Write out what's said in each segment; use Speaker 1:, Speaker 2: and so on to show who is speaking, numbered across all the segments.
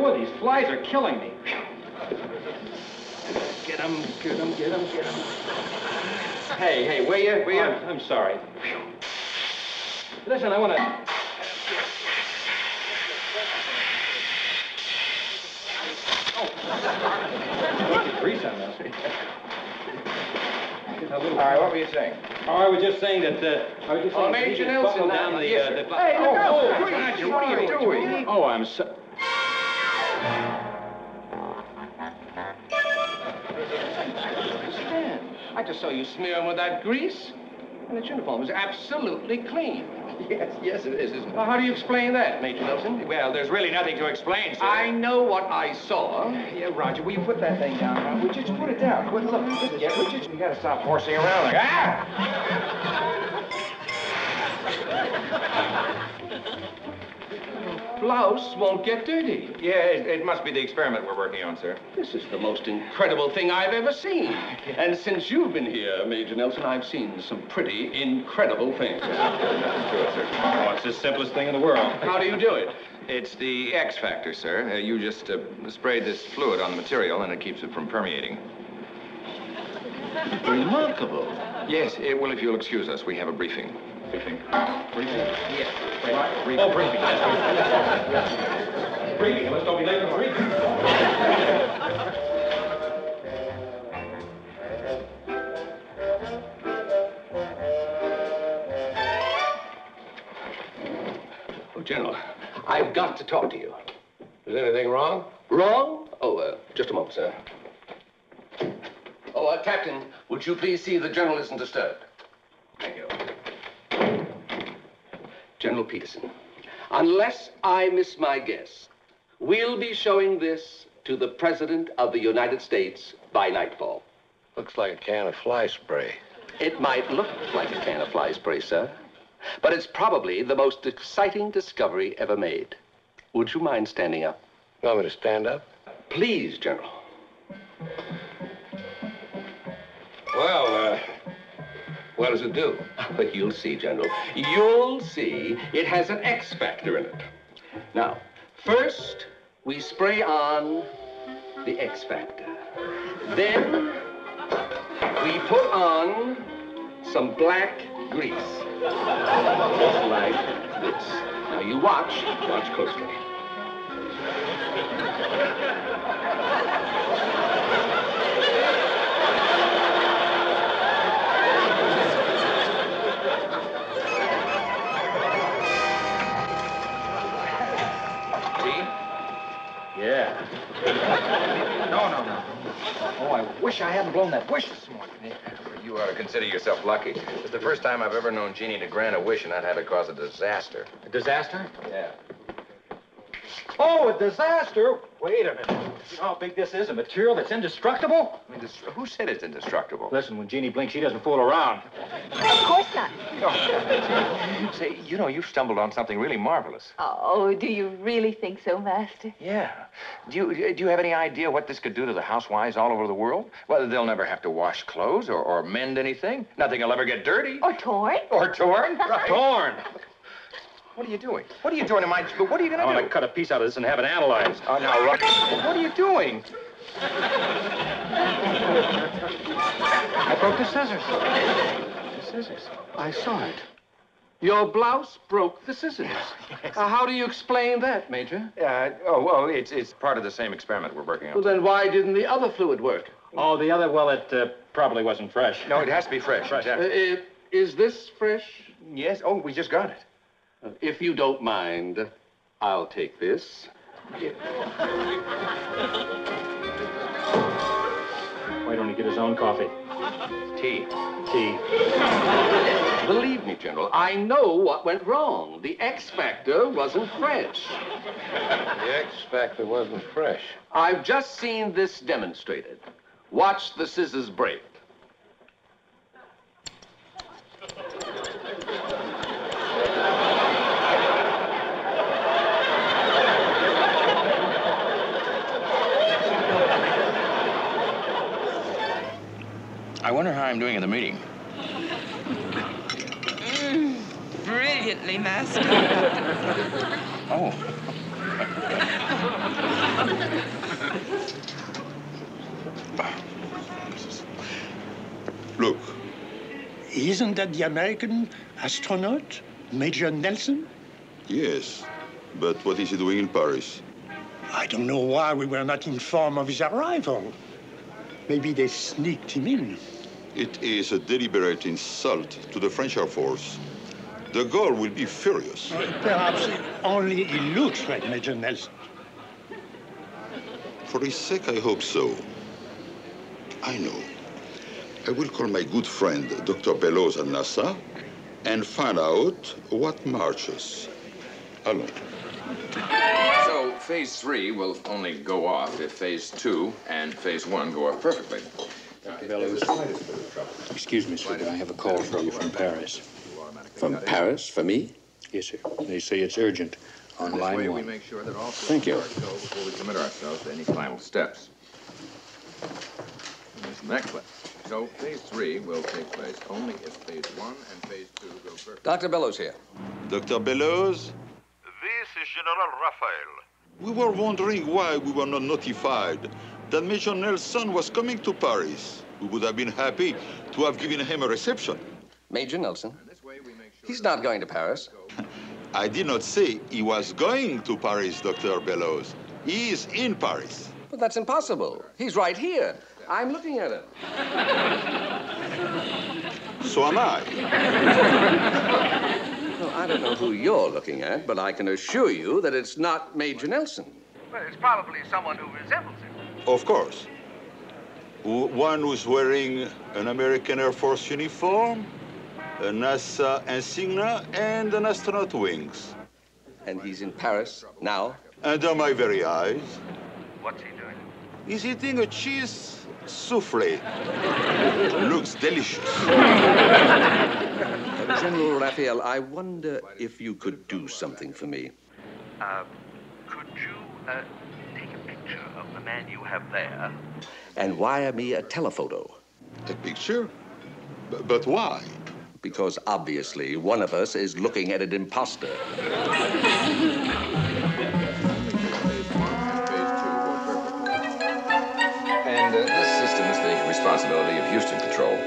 Speaker 1: wood. These flies are killing me.
Speaker 2: Get him, get him, get him, get him.
Speaker 1: Hey, will you? I'm sorry. Listen, I want to... Grease on those.
Speaker 3: All right, what were you saying?
Speaker 1: Oh, I was just saying that,
Speaker 3: Major Nelson,
Speaker 1: down the,
Speaker 3: yes,
Speaker 1: the...
Speaker 3: Hey,
Speaker 1: Roger, what are you doing? Oh, I'm so...
Speaker 2: I just saw you smear him with that grease, and his uniform is absolutely clean.
Speaker 3: Yes, it is, isn't it?
Speaker 2: Well, how do you explain that, Major Nelson?
Speaker 3: Well, there's really nothing to explain, sir.
Speaker 2: I know what I saw.
Speaker 3: Yeah, Roger, will you put that thing down, huh? Would you just put it down? Look, you gotta stop horsing around like,
Speaker 2: Blouse won't get dirty.
Speaker 3: Yeah, it must be the experiment we're working on, sir.
Speaker 2: This is the most incredible thing I've ever seen. And since you've been here, Major Nelson, I've seen some pretty incredible things.
Speaker 3: Sure, sir.
Speaker 1: Oh, it's the simplest thing in the world.
Speaker 2: How do you do it?
Speaker 3: It's the X factor, sir. You just sprayed this fluid on the material, and it keeps it from permeating.
Speaker 2: Remarkable.
Speaker 3: Yes, well, if you'll excuse us, we have a briefing.
Speaker 1: Briefing?
Speaker 3: Yes.
Speaker 1: Briefing. Oh, briefing. Briefing. Let's don't be late for the briefing.
Speaker 2: Oh, General, I've got to talk to you.
Speaker 4: Is anything wrong?
Speaker 2: Wrong? Oh, just a moment, sir. Oh, Captain, would you please see the General isn't disturbed? Thank you. General Peterson, unless I miss my guess, we'll be showing this to the President of the United States by nightfall.
Speaker 4: Looks like a can of fly spray.
Speaker 2: It might look like a can of fly spray, sir, but it's probably the most exciting discovery ever made. Would you mind standing up?
Speaker 4: You want me to stand up?
Speaker 2: Please, General.
Speaker 4: Well, what does it do?
Speaker 2: But you'll see, General. You'll see it has an X factor in it. Now, first, we spray on the X factor. Then, we put on some black grease. Just like this. Now, you watch closely.
Speaker 1: Yeah.
Speaker 3: No.
Speaker 1: Oh, I wish I hadn't blown that wish this morning.
Speaker 3: You ought to consider yourself lucky. It's the first time I've ever known Genie to grant a wish and not have it cause a disaster.
Speaker 1: A disaster?
Speaker 3: Yeah.
Speaker 1: Oh, a disaster? Wait a minute. You know how big this is? A material that's indestructible?
Speaker 3: I mean, who said it's indestructible?
Speaker 1: Listen, when Genie blinks, she doesn't fool around.
Speaker 5: Of course not.
Speaker 3: Say, you know, you've stumbled on something really marvelous.
Speaker 5: Oh, do you really think so, Master?
Speaker 3: Yeah. Do you have any idea what this could do to the housewives all over the world? Well, they'll never have to wash clothes or mend anything. Nothing will ever get dirty.
Speaker 5: Or torn?
Speaker 3: Or torn? Right.
Speaker 1: Torn.
Speaker 3: What are you doing? What are you doing in my... What are you going to do?
Speaker 1: I'm going to cut a piece out of this and have it analyzed.
Speaker 3: Oh, now, what are you doing?
Speaker 1: I broke the scissors.
Speaker 2: The scissors? I saw it. Your blouse broke the scissors.
Speaker 3: Yes.
Speaker 2: How do you explain that, Major?
Speaker 3: It's part of the same experiment we're working on.
Speaker 2: Well, then why didn't the other fluid work?
Speaker 1: Oh, the other, well, it probably wasn't fresh.
Speaker 3: No, it has to be fresh. Exactly.
Speaker 2: Is this fresh?
Speaker 3: Yes. Oh, we just got it.
Speaker 2: If you don't mind, I'll take this.
Speaker 1: Why don't he get his own coffee?
Speaker 3: Tea.
Speaker 1: Tea.
Speaker 2: Believe me, General, I know what went wrong. The X factor wasn't fresh.
Speaker 4: The X factor wasn't fresh.
Speaker 2: I've just seen this demonstrated. Watch the scissors break.
Speaker 3: I wonder how I'm doing at the meeting.
Speaker 6: Brilliantly, Master.
Speaker 3: Oh.
Speaker 6: Isn't that the American astronaut, Major Nelson?
Speaker 7: Yes, but what is he doing in Paris?
Speaker 6: I don't know why we were not informed of his arrival. Maybe they sneaked him in.
Speaker 7: It is a deliberate insult to the French Air Force. De Gaulle will be furious.
Speaker 6: Perhaps only he looks like Major Nelson.
Speaker 7: For his sake, I hope so. I know. I will call my good friend, Dr. Bellows at NASA, and find out what marches. Allons.
Speaker 3: So phase 3 will only go off if phase 2 and phase 1 go off perfectly.
Speaker 8: Bellows. Excuse me, sir, but I have a call for you from Paris.
Speaker 2: From Paris? For me?
Speaker 8: Yes, sir. They say it's urgent. On
Speaker 3: This
Speaker 8: line
Speaker 3: way we
Speaker 8: 1.
Speaker 3: make sure that all
Speaker 2: Thank you.
Speaker 3: systems are go before we commit ourselves to any final steps. And there's the next one. So phase 3 will take place only if phase 1 and phase 2 go perfectly.
Speaker 2: Dr. Bellows here.
Speaker 7: Dr. Bellows?
Speaker 9: This is General Raphael.
Speaker 7: We were wondering why we were not notified that Major Nelson was coming to Paris. We would have been happy to have given him a reception.
Speaker 2: Major Nelson.
Speaker 3: And this way we make sure
Speaker 2: He's not going to Paris.
Speaker 7: I did not say he was going to Paris, Dr. Bellows. He is in Paris.
Speaker 2: But that's impossible. He's right here. I'm looking at him.
Speaker 7: So am I.
Speaker 2: Well, I don't know who you're looking at, but I can assure you that it's not Major Nelson.
Speaker 9: Well, it's probably someone who resembles him.
Speaker 7: Of course. One who's wearing an American Air Force uniform, a NASA insignia, and an astronaut wings.
Speaker 2: And he's in Paris now.
Speaker 7: Under my very eyes.
Speaker 9: What's he doing?
Speaker 7: He's eating a cheese souffle. Looks delicious.
Speaker 2: General Raphael, I wonder if you could do something for me.
Speaker 9: Could you take a picture of the man you have there?
Speaker 2: And wire me a telephoto.
Speaker 7: A picture? But why?
Speaker 2: Because obviously one of us is looking at an imposter.
Speaker 3: And this system is the responsibility of Houston Control.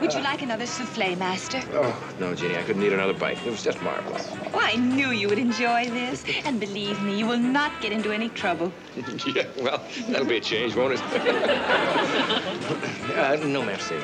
Speaker 5: Would you like another souffle, Master?
Speaker 3: Oh, no, Jeannie, I couldn't eat another bite. It was just marvelous.
Speaker 5: Oh, I knew you would enjoy this. And believe me, you will not get into any trouble.
Speaker 3: Yeah, well, that'll be a change, won't it? No, merci.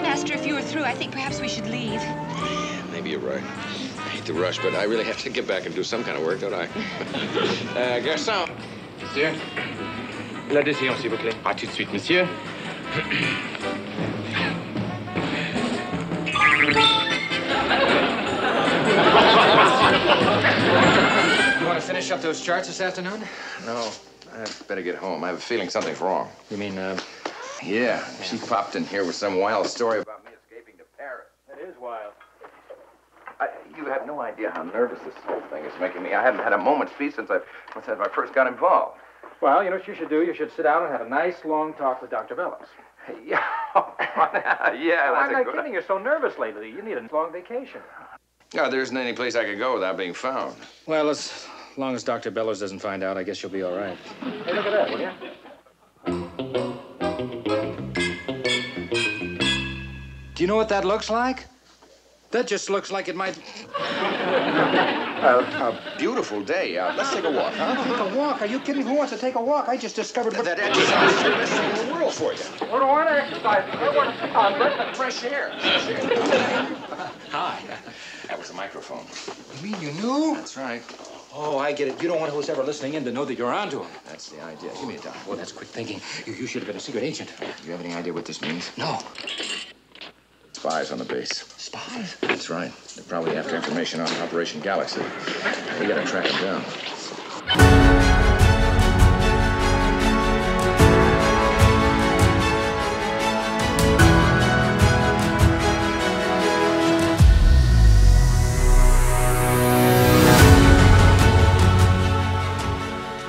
Speaker 5: Master, if you were through, I think perhaps we should leave.
Speaker 3: Maybe you're right. I hate to rush, but I really have to get back and do some kind of work, don't I? Garçon.
Speaker 10: Monsieur, l'adhésion, s'il vous plaît. À tout de suite, monsieur.
Speaker 1: You want to finish up those charts this afternoon?
Speaker 3: No, I'd better get home. I have a feeling something's wrong.
Speaker 1: You mean,
Speaker 3: Yeah, she popped in here with some wild story about me escaping to Paris.
Speaker 1: It is wild.
Speaker 3: You have no idea how nervous this whole thing is making me. I haven't had a moment's peace since I first got involved.
Speaker 1: Well, you know what you should do? You should sit down and have a nice, long talk with Dr. Bellows.
Speaker 3: Yeah, yeah,
Speaker 1: I'm
Speaker 3: that's a
Speaker 1: not
Speaker 3: good
Speaker 1: kidding. You're so nervous lately. You need a long vacation.
Speaker 3: No, there isn't any place I could go without being found.
Speaker 10: Well, as long as Dr. Bellows doesn't find out, I guess you'll be all right.
Speaker 1: Hey, look at that, will you?
Speaker 10: Do you know what that looks like? That just looks like it might...
Speaker 3: A beautiful day out. Let's take a walk, huh?
Speaker 10: Take a walk? Are you kidding? Who wants to take a walk? I just discovered what...
Speaker 3: That exercise is the best thing in the world for you.
Speaker 1: I don't want to exercise. I want to
Speaker 3: Fresh air. Hi. That was a microphone.
Speaker 10: You mean you knew?
Speaker 3: That's right.
Speaker 10: Oh, I get it. You don't want who's ever listening in to know that you're onto him.
Speaker 3: That's the idea. Give me a dime.
Speaker 10: Well, that's quick thinking. You should have been a secret agent.
Speaker 3: Do you have any idea what this means?
Speaker 10: No.
Speaker 3: Spies on the base.
Speaker 10: Spies?
Speaker 3: That's right. They're probably after information on Operation Galaxy. We gotta track them down.